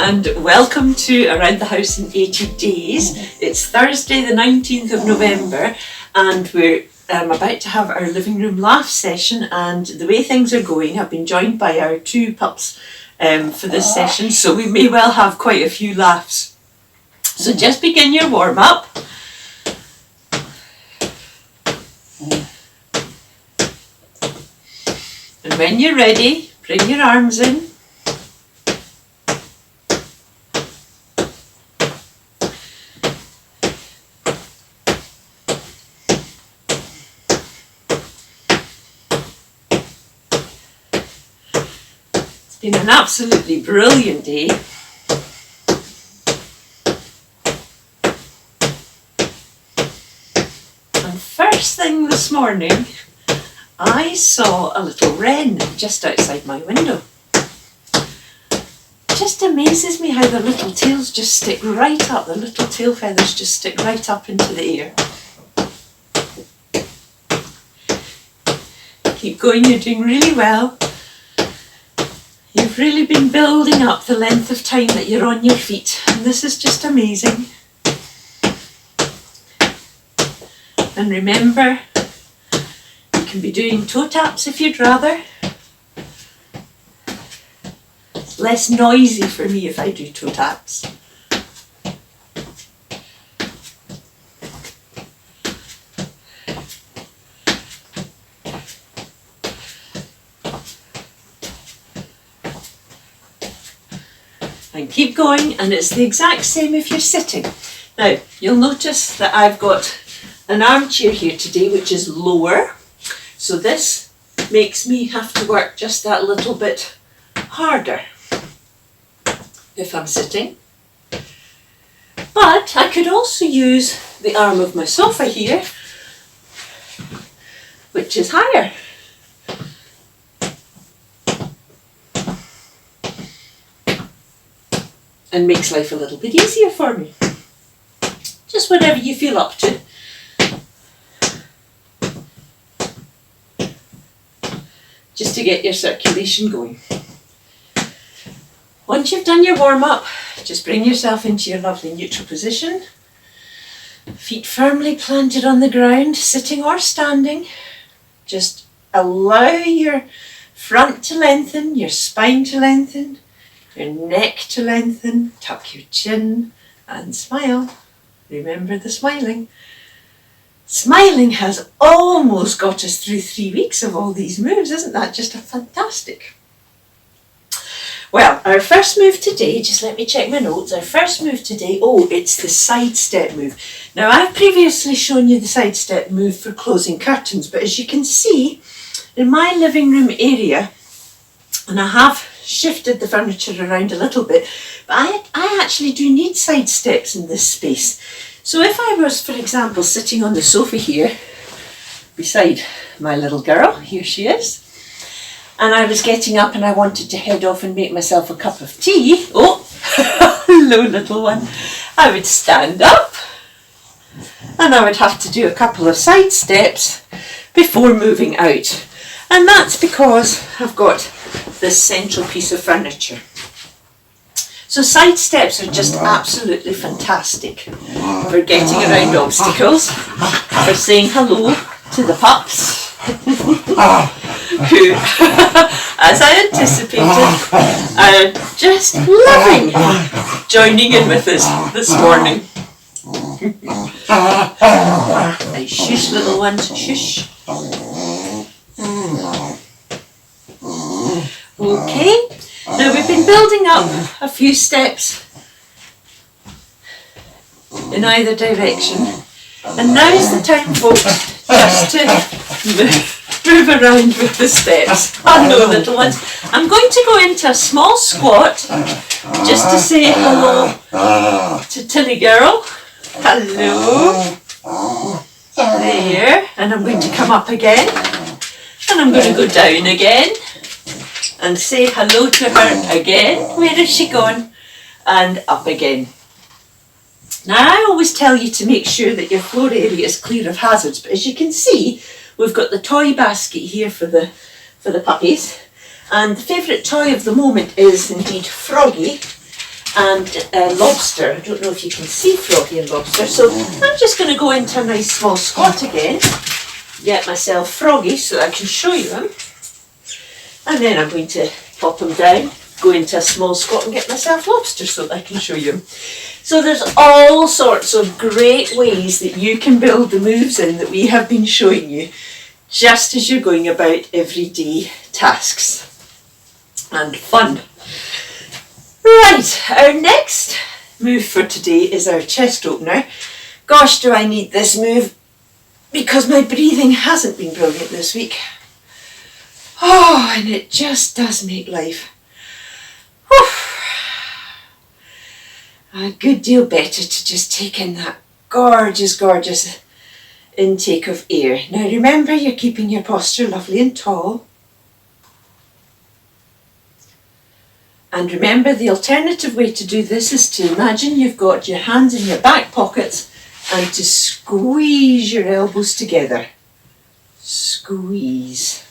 and welcome to Around the House in 80 Days. It's Thursday the 19th of November and we're about to have our living room laugh session, and the way things are going, I've been joined by our two pups for this session, so we may well have quite a few laughs. So just begin your warm up. And when you're ready, bring your arms in. It's been an absolutely brilliant day. And first thing this morning, I saw a little wren just outside my window. It just amazes me how the little tails just stick right up, the little tail feathers just stick right up into the air. Keep going, you're doing really well. You've really been building up the length of time that you're on your feet, and this is just amazing. And remember, you can be doing toe taps if you'd rather. It's less noisy for me if I do toe taps. And keep going, and it's the exact same if you're sitting. Now, you'll notice that I've got an armchair here today which is lower, so this makes me have to work just that little bit harder if I'm sitting. But I could also use the arm of my sofa here, which is higher. And makes life a little bit easier for me. Just whatever you feel up to. Just to get your circulation going. Once you've done your warm up, just bring yourself into your lovely neutral position. Feet firmly planted on the ground, sitting or standing. Just allow your front to lengthen, your spine to lengthen, your neck to lengthen, tuck your chin and smile. Remember the smiling. Smiling has almost got us through 3 weeks of all these moves. Isn't that just fantastic? Well, our first move today, just let me check my notes. Our first move today, it's the side step move. Now, I've previously shown you the side step move for closing curtains, but as you can see, in my living room area, and I have shifted the furniture around a little bit, but I actually do need side steps in this space. So if I was, for example, sitting on the sofa here beside my little girl, here she is, and I was getting up and I wanted to head off and make myself a cup of tea, hello little one, I would stand up and I would have to do a couple of side steps before moving out. And that's because I've got this central piece of furniture. So side steps are just absolutely fantastic for getting around obstacles, for saying hello to the pups, who, as I anticipated, are just loving joining in with us this morning. Hey, shush little ones, shush. Okay, now we've been building up a few steps in either direction, and now's the time, folks, just to move around with the steps. Hello little ones. I'm going to go into a small squat just to say hello to Tilly girl. Hello. There, and I'm going to come up again, and I'm going to go down again and say hello to her again. Where has she gone? And up again. Now, I always tell you to make sure that your floor area is clear of hazards, but as you can see, we've got the toy basket here for the puppies, and the favourite toy of the moment is indeed Froggy, and lobster. I don't know if you can see froggy and lobster, so I'm just going to go into a nice small squat again, get myself froggy so I can show you him, and then I'm going to pop him down, go into a small squat and get myself lobster so that I can show you him. So there's all sorts of great ways that you can build the moves in that we have been showing you just as you're going about everyday tasks. And fun. Right, our next move for today is our chest opener. Gosh, do I need this move because my breathing hasn't been brilliant this week. Oh, and it just does make life a good deal better to just take in that gorgeous, gorgeous intake of air. Now remember, you're keeping your posture lovely and tall. And remember, the alternative way to do this is to imagine you've got your hands in your back pockets and to squeeze your elbows together. Squeeze.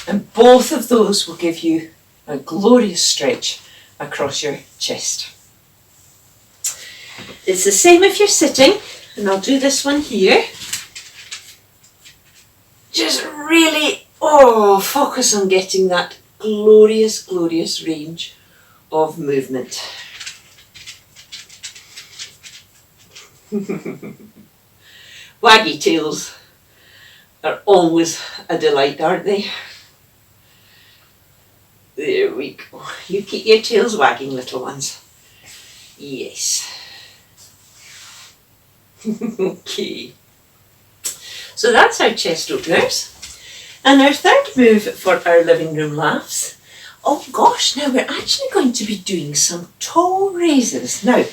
And both of those will give you a glorious stretch across your chest. It's the same if you're sitting, and I'll do this one here. Just really, focus on getting that glorious, glorious range of movement. Waggy tails are always a delight, aren't they? There we go. You keep your tails wagging, little ones. Yes. Okay. So that's our chest openers. And our third move for our living room laughs. Oh gosh, now we're actually going to be doing some toe raises. Now,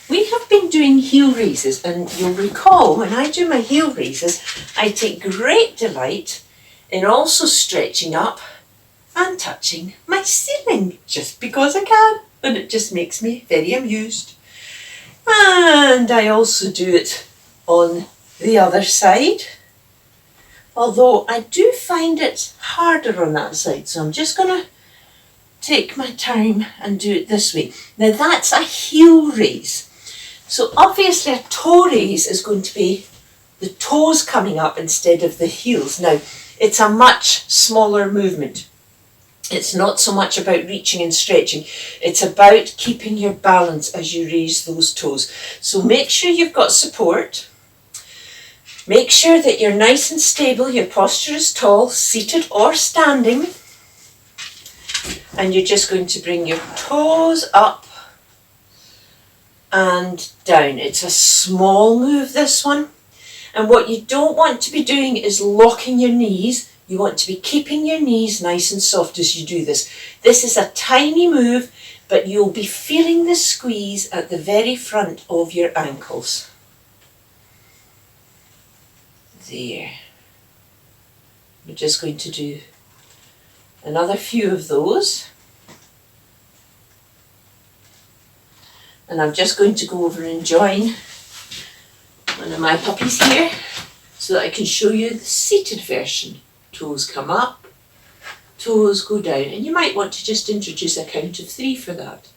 we have been doing heel raises, and you'll recall when I do my heel raises, I take great delight in also stretching up and touching my ceiling, just because I can, and it just makes me very amused. And I also do it on the other side, although I do find it harder on that side, so I'm just going to take my time and do it this way. Now that's a heel raise. So obviously a toe raise is going to be the toes coming up instead of the heels. Now it's a much smaller movement. It's not so much about reaching and stretching. It's about keeping your balance as you raise those toes. So make sure you've got support. Make sure that you're nice and stable. Your posture is tall, seated or standing. And you're just going to bring your toes up and down. It's a small move, this one. And what you don't want to be doing is locking your knees. You want to be keeping your knees nice and soft as you do this. This is a tiny move, but you'll be feeling the squeeze at the very front of your ankles. There. We're just going to do another few of those. And I'm just going to go over and join one of my puppies here so that I can show you the seated version. Toes come up, toes go down, and you might want to just introduce a count of 3 for that.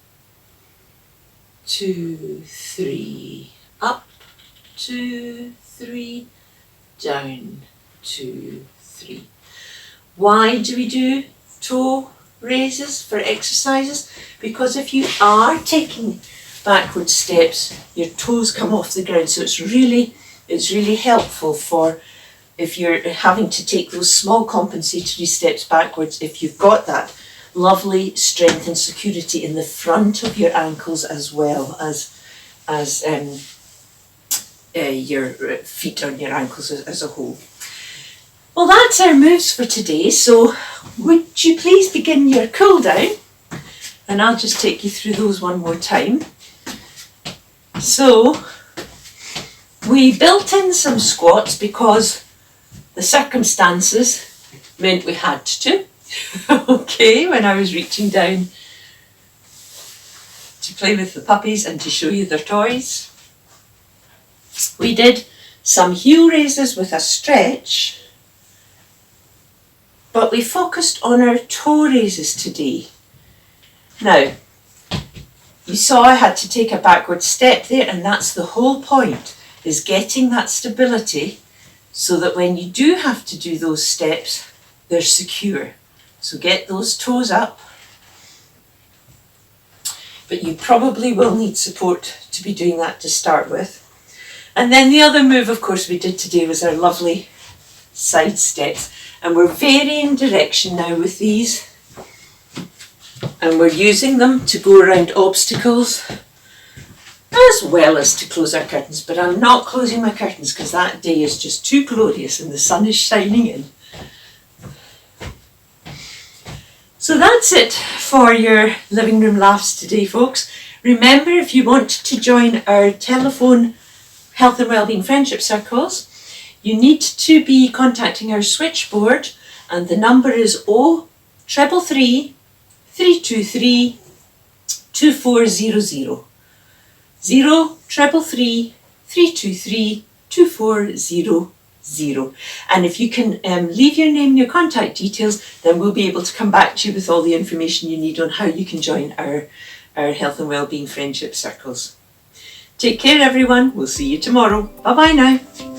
2, 3, up, 2, 3, down, 2, 3. Why do we do toe raises for exercises? Because if you are taking backward steps, your toes come off the ground, so it's really helpful for if you're having to take those small compensatory steps backwards, if you've got that lovely strength and security in the front of your ankles as well as your feet on your ankles as a whole. Well, that's our moves for today. So would you please begin your cool down? And I'll just take you through those one more time. So we built in some squats because the circumstances meant we had to. Okay, when I was reaching down to play with the puppies and to show you their toys. We did some heel raises with a stretch, but we focused on our toe raises today. Now, You saw I had to take a backward step there, and that's the whole point, is getting that stability so that when you do have to do those steps, they're secure. So get those toes up. But you probably will need support to be doing that to start with. And then the other move, of course, we did today was our lovely side steps. And we're varying direction now with these. And we're using them to go around obstacles as well as to close our curtains. But I'm not closing my curtains because that day is just too glorious and the sun is shining in. So that's it for your living room laughs today, folks. Remember, if you want to join our telephone health and wellbeing friendship circles, you need to be contacting our switchboard, and the number is 0333 323 2400. 0333 323 2400. And if you can leave your name and your contact details, then we'll be able to come back to you with all the information you need on how you can join our health and wellbeing friendship circles. Take care, everyone. We'll see you tomorrow. Bye bye now.